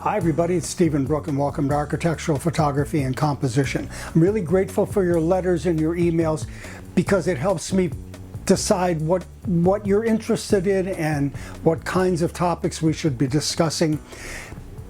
Hi everybody, it's Stephen Brook and welcome to Architectural Photography and Composition. I'm really grateful for your letters and your emails because it helps me decide what you're interested in and what kinds of topics we should be discussing.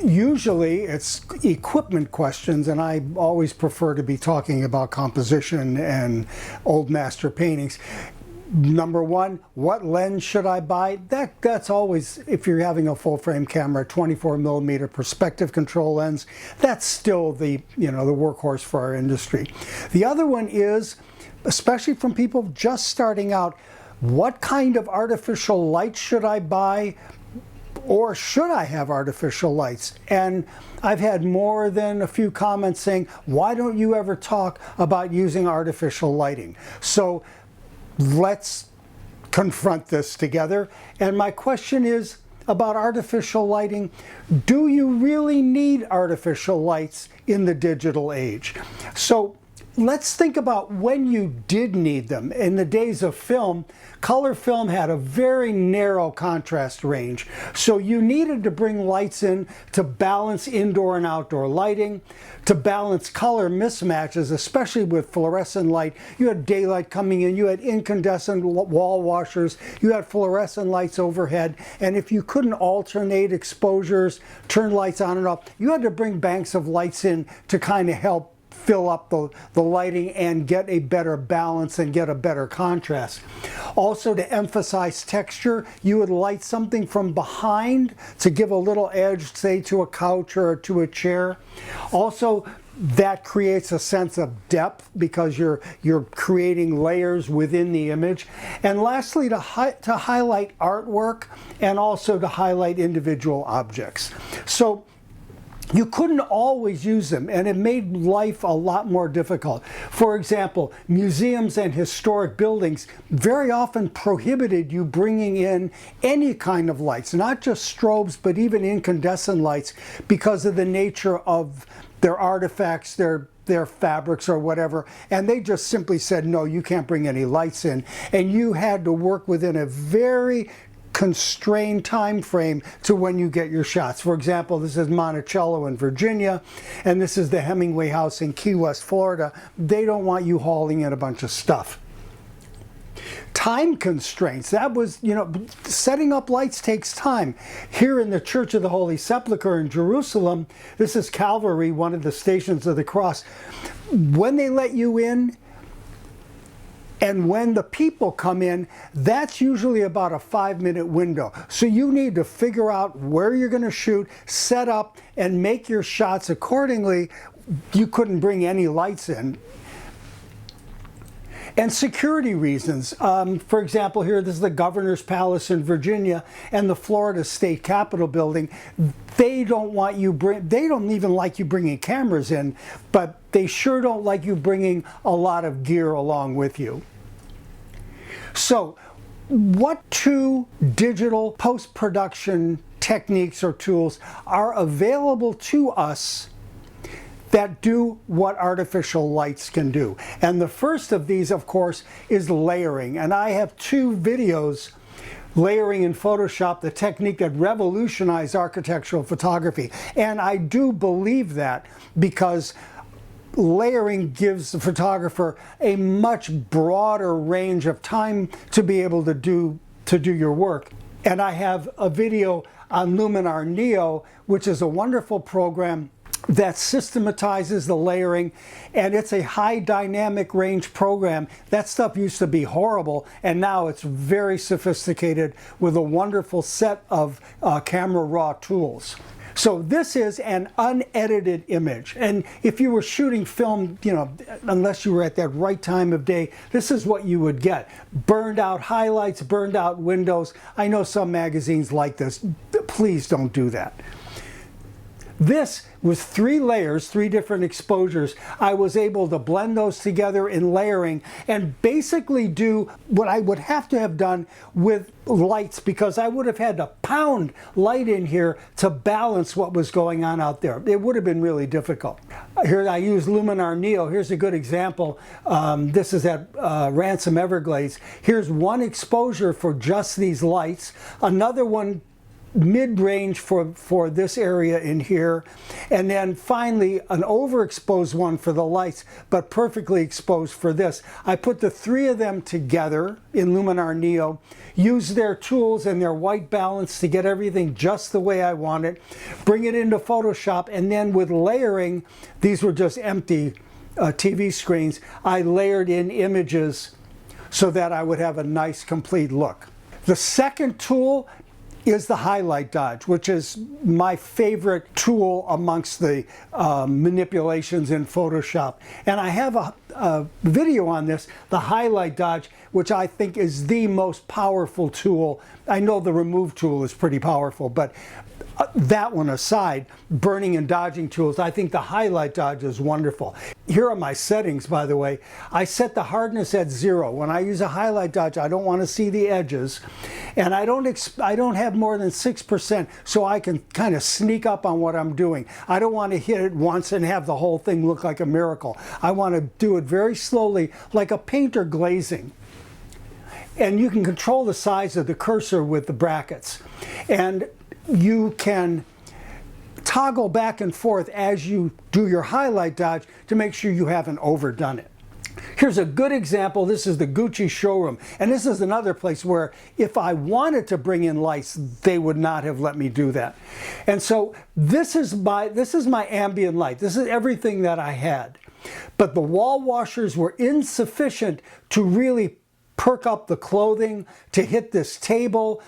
Usually it's equipment questions, and I always prefer to be talking about composition and old master paintings. Number one, what lens should I buy? That's always, if you're having a full frame camera, 24mm perspective control lens, that's still the workhorse for our industry. The other one is, especially from people just starting out, what kind of artificial light should I buy? Or should I have artificial lights? And I've had more than a few comments saying, why don't you ever talk about using artificial lighting? So let's confront this together. And my question is about artificial lighting. Do you really need artificial lights in the digital age? So let's think about when you did need them. In the days of film, color film had a very narrow contrast range. So you needed to bring lights in to balance indoor and outdoor lighting, to balance color mismatches, especially with fluorescent light. You had daylight coming in, you had incandescent wall washers, you had fluorescent lights overhead, and if you couldn't alternate exposures, turn lights on and off, you had to bring banks of lights in to kind of help fill up the lighting and get a better balance and get a better contrast. Also, to emphasize texture, you would light something from behind to give a little edge, say to a couch or to a chair. Also, that creates a sense of depth because you're creating layers within the image. And lastly, to highlight artwork and also to highlight individual objects. So you couldn't always use them, and it made life a lot more difficult. For example, museums and historic buildings very often prohibited you bringing in any kind of lights, not just strobes, but even incandescent lights, because of the nature of their artifacts, their fabrics or whatever, and they just simply said, no, you can't bring any lights in. And you had to work within a very constrained time frame to when you get your shots. For example, this is Monticello in Virginia, and this is the Hemingway House in Key West, Florida. They don't want you hauling in a bunch of stuff. Time constraints, that was, setting up lights takes time. Here in the Church of the Holy Sepulchre in Jerusalem, this is Calvary, one of the Stations of the Cross. When they let you in, and when the people come in, that's usually about a 5-minute window. So you need to figure out where you're going to shoot, set up, and make your shots accordingly. You couldn't bring any lights in. And security reasons. For example, here, this is the Governor's Palace in Virginia and the Florida State Capitol building. They don't want you they don't even like you bringing cameras in, but they sure don't like you bringing a lot of gear along with you. So, what two digital post-production techniques or tools are available to us that do what artificial lights can do? And the first of these, of course, is layering. And I have two videos, layering in Photoshop, the technique that revolutionized architectural photography. And I do believe that because layering gives the photographer a much broader range of time to be able to do your work. And I have a video on Luminar Neo, which is a wonderful program that systematizes the layering, and it's a high dynamic range program. That stuff used to be horrible, and now it's very sophisticated with a wonderful set of camera raw tools. So this is an unedited image, and if you were shooting film, unless you were at that right time of day, this is what you would get. Burned out highlights, burned out windows. I know some magazines like this. Please don't do that. This was 3 layers, 3 different exposures. I was able to blend those together in layering and basically do what I would have to have done with lights, because I would have had to pound light in here to balance what was going on out there. It would have been really difficult. Here I use Luminar Neo. Here's a good example. This is at Ransom Everglades. Here's one exposure for just these lights. Another one mid-range for this area in here, and then finally an overexposed one for the lights, but perfectly exposed for this. I put the three of them together in Luminar Neo, use their tools and their white balance to get everything just the way I want it, bring it into Photoshop, and then with layering, these were just empty TV screens, I layered in images so that I would have a nice complete look. The second tool is the highlight dodge, which is my favorite tool amongst the manipulations in Photoshop. And I have a video on this, the highlight dodge, which I think is the most powerful tool. I know the remove tool is pretty powerful, but that one aside, burning and dodging tools, I think the highlight dodge is wonderful. Here are my settings, by the way. I set the hardness at 0. When I use a highlight dodge, I don't want to see the edges, and I don't have more than 6%, so I can kind of sneak up on what I'm doing. I don't want to hit it once and have the whole thing look like a miracle. I want to do it very slowly, like a painter glazing. And you can control the size of the cursor with the brackets. And you can toggle back and forth as you do your highlight dodge to make sure you haven't overdone it. Here's a good example. This is the Gucci showroom, and this is another place where if I wanted to bring in lights, they would not have let me do that. And so this is my ambient light. This is everything that I had. But the wall washers were insufficient to really perk up the clothing, to hit this table,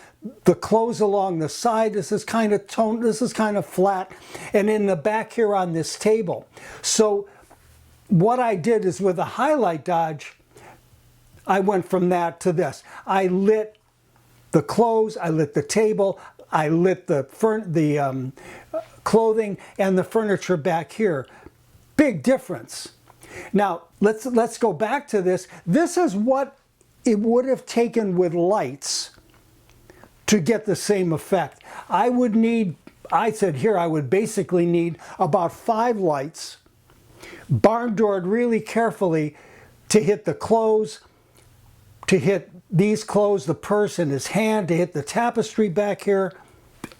the clothes along the side. This is kind of toned, this is kind of flat, and in the back here on this table. So what I did is with a highlight dodge, I went from that to this. I lit the clothes, I lit the table, I lit the clothing and the furniture back here. Big difference. Now let's go back to this. This is what it would have taken with lights to get the same effect. I said here I would basically need about 5 lights, barn doored really carefully to hit the clothes, to hit these clothes, the purse and his hand, to hit the tapestry back here.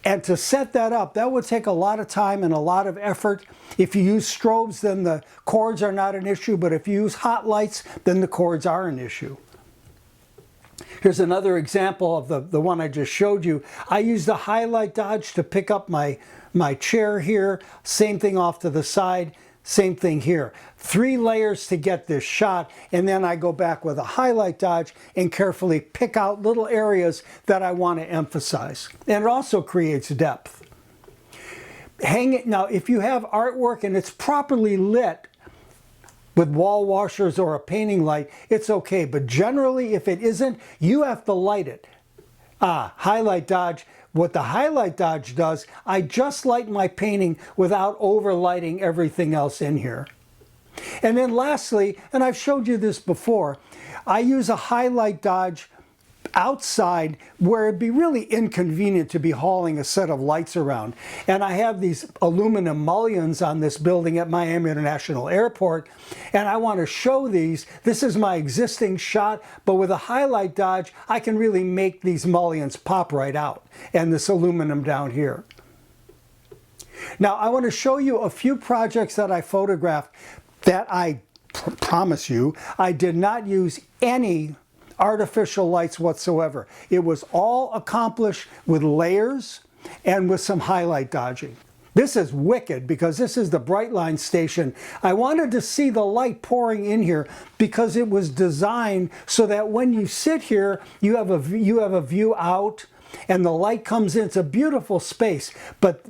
And to set that up, that would take a lot of time and a lot of effort. If you use strobes, then the cords are not an issue, but if you use hot lights, then the cords are an issue. Here's another example of the one I just showed you. I used the highlight dodge to pick up my chair here. Same thing off to the side. Same thing here. 3 layers to get this shot, and then I go back with a highlight dodge and carefully pick out little areas that I want to emphasize. And it also creates depth. Hang it. Now, if you have artwork and it's properly lit with wall washers or a painting light, it's okay. But generally, if it isn't, you have to light it. Highlight dodge. What the highlight dodge does, I just light my painting without overlighting everything else in here. And then lastly, and I've showed you this before, I use a highlight dodge outside where it'd be really inconvenient to be hauling a set of lights around. And I have these aluminum mullions on this building at Miami International Airport, and I want to show these. This is my existing shot, but with a highlight dodge, I can really make these mullions pop right out, and this aluminum down here. Now, I want to show you a few projects that I photographed that I promise you, I did not use any artificial lights whatsoever. It was all accomplished with layers and with some highlight dodging. This is wicked because this is the Brightline station. I wanted to see the light pouring in here because it was designed so that when you sit here, you have a view out and the light comes in. It's a beautiful space, but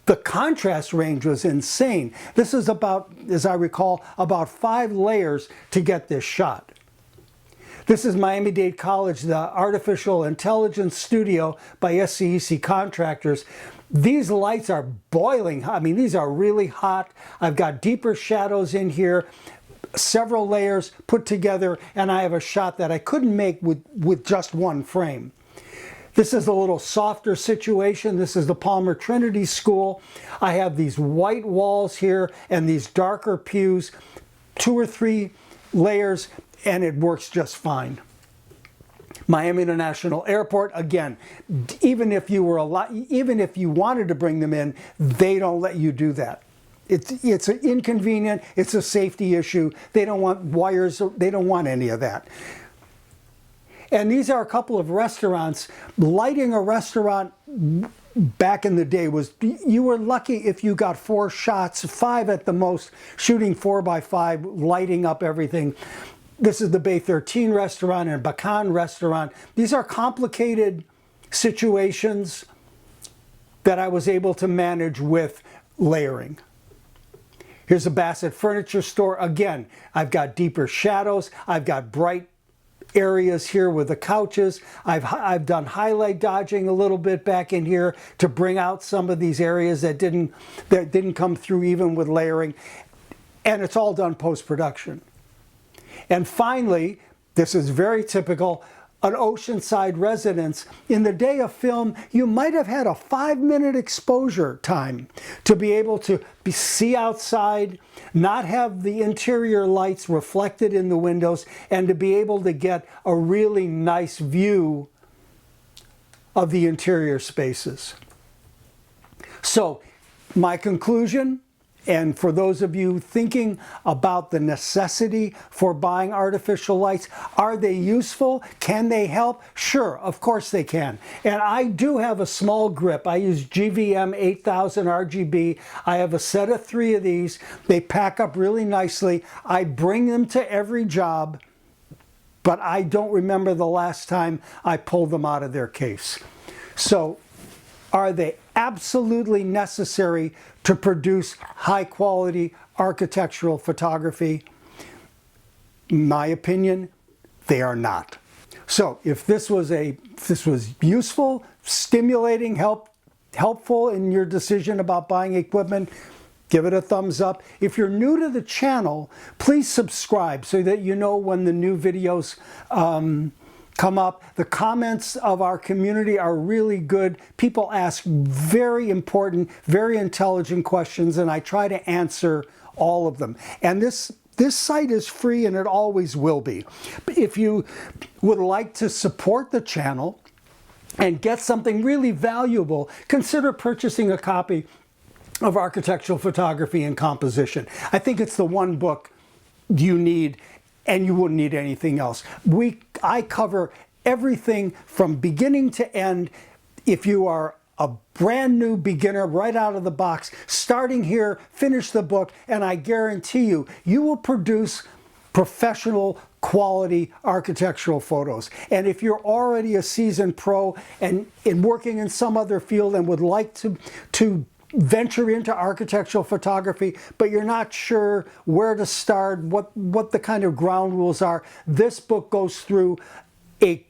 the contrast range was insane. This is about, as I recall, about 5 layers to get this shot. This is Miami-Dade College, the Artificial Intelligence Studio by SCEC Contractors. These lights are boiling hot. I mean, these are really hot. I've got deeper shadows in here, several layers put together, and I have a shot that I couldn't make with just one frame. This is a little softer situation. This is the Palmer Trinity School. I have these white walls here and these darker pews, 2 or 3 layers, and it works just fine. Miami International Airport, again, even if you wanted to bring them in, they don't let you do that. It's inconvenient, it's a safety issue. They don't want wires, they don't want any of that. And these are a couple of restaurants. Lighting a restaurant back in the day was, you were lucky if you got 4 shots, 5 at the most, shooting 4x5, lighting up everything. This is the Bay 13 restaurant and Bacan restaurant. These are complicated situations that I was able to manage with layering. Here's a Bassett Furniture Store. Again, I've got deeper shadows. I've got bright areas here with the couches. I've done highlight dodging a little bit back in here to bring out some of these areas that didn't come through even with layering. And it's all done post-production. And finally, this is very typical, an oceanside residence. In the day of film, you might have had a 5-minute exposure time to be able to see outside, not have the interior lights reflected in the windows, and to be able to get a really nice view of the interior spaces. So, my conclusion, and for those of you thinking about the necessity for buying artificial lights, are they useful? Can they help? Sure, of course they can. And I do have a small grip. I use GVM 8000 RGB. I have a set of 3 of these. They pack up really nicely. I bring them to every job, but I don't remember the last time I pulled them out of their case. So, are they absolutely necessary to produce high quality architectural photography? In my opinion, they are not. So if this was useful, stimulating, helpful in your decision about buying equipment, give it a thumbs up. If you're new to the channel, please subscribe so that you know when the new videos come up. The comments of our community are really good. People ask very important, very intelligent questions, and I try to answer all of them. And this site is free, and it always will be. If you would like to support the channel and get something really valuable, consider purchasing a copy of Architectural Photography and Composition. I think it's the one book you need, and you wouldn't need anything else. I cover everything from beginning to end. If you are a brand new beginner right out of the box, starting here, finish the book, and I guarantee you, you will produce professional quality architectural photos. And if you're already a seasoned pro and working in some other field and would like to venture into architectural photography, but you're not sure where to start, what the kind of ground rules are, this book goes through a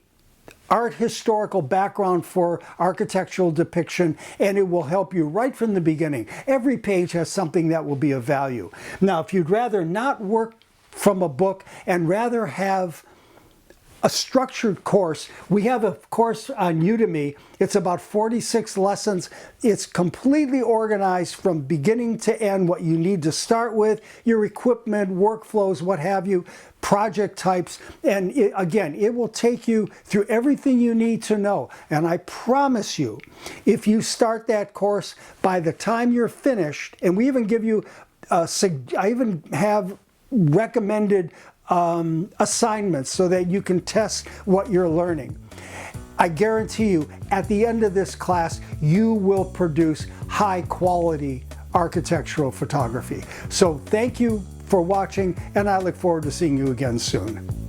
art historical background for architectural depiction, and it will help you right from the beginning. Every page has something that will be of value. Now, if you'd rather not work from a book and rather have a structured course, we have a course on Udemy. It's about 46 lessons. It's completely organized from beginning to end, what you need to start with, your equipment, workflows, what have you, project types. And again, it will take you through everything you need to know. And I promise you, if you start that course, by the time you're finished, and we even give you, I even have recommended assignments so that you can test what you're learning. I guarantee you, at the end of this class, you will produce high quality architectural photography. So thank you for watching, and I look forward to seeing you again soon.